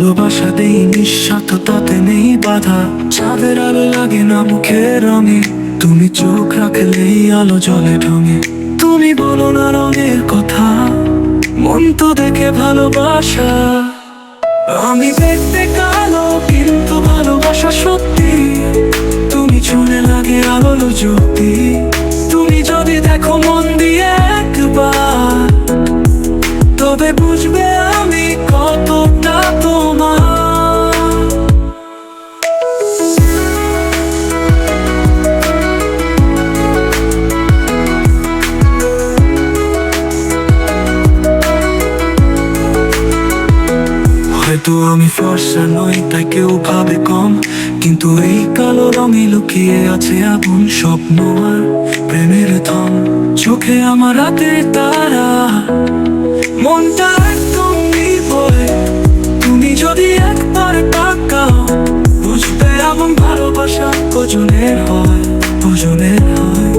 ভালোবাসা দেই নিঃস্বার্থ, তাতে নেই বাধা। চাঁদের আলো লাগে না মুখের রঙে, তুমি চোখ রাখলেই আলো জলে ঢঙে। তুমি বলো না রঙের কথা, মন তো দেখে ভালোবাসা। আমি দেখতে কালো কিন্তু ভালোবাসা সত্যি, তুমি ছুঁলে লাগে আলো জ্যোতি। তুমি যদি দেখো মন দিয়ে একবার, তবে বুঝবে আমি কতটা তোমার। হয়তো আমি ফর্সা নই তাই কেউ ভাবে কম, কিন্তু এই কালো রঙে লুকিয়ে আছে আগুন স্বপ্ন আর প্রেমের থম। চোখে আমার রাতের তারা, মনটা একদম নির্ভয়। তুমি যদি একবার তাকাও, বুঝবে এমন ভালোবাসা ওজনের হয়, ওজনের হয়।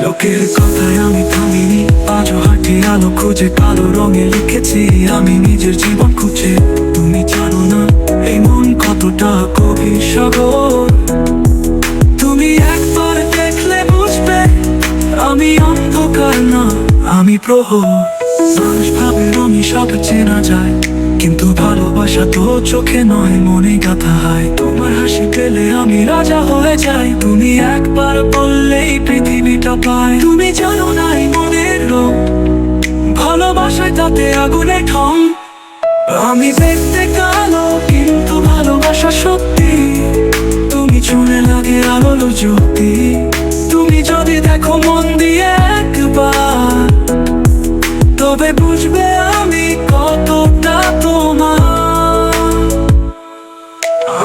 লোকের কথায় আমি থামিনি, আজও হাঁটি আলো খুঁজে, কালো রঙে লিখেছি আমি নিজের জীবন খুঁজে। তুমি জানো না এই মন কতটা গভীর সাগর, তুমি একবার দেখলে বুঝবে আমি অন্ধকার না, আমি প্রহর। মানুষ ভাবে আমি সব চেনা যায়, কিন্তু ভালোবাসা তো চোখে নয় মনে গাথা হয়। তোমার হাসি পেলে আমি রাজা হয়ে যাই, তুমি একবার বললেই পৃথিবীটা পাই। তুমি জানো না এই মনের রং, ভালোবাসায় তাতে আগুনে ঠং। আমি দেখতে কালো কিন্তু ভালোবাসা সত্যি, তুমি ছুঁলে লাগে আলো জ্যোতি। তুমি যদি দেখো মন দিয়ে একবার, তবে বুঝবে আমি কতটা তোমার।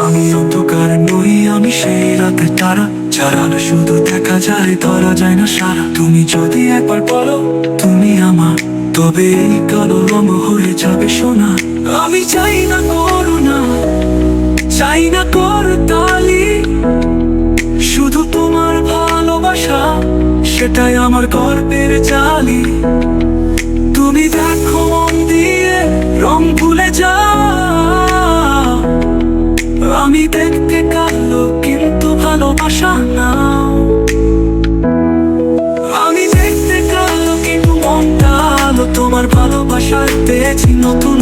আমি অন্ধকার নই, আমি সেই রাতের তারা, যার আলো শুধু দেখা যায় ধরা যায় না সারা। তুমি যদি একবার বলো তুমি আমার, তবে এই কালো রঙ হয়ে যাবে সোনা। আমি চাই না করুণা, চাই না করতালি, শুধু তোমার ভালোবাসা, সেটাই আমার গর্বের জালি। তুমি দেখো মন দিয়ে রং ভুলে যাও, আমি দেখতে কালো কিন্তু ভালোবাসা নাও। আমি দেখতে কালো কিন্তু মনটা আলো, তোমার ভালোবাসায় পেয়েছি নতুন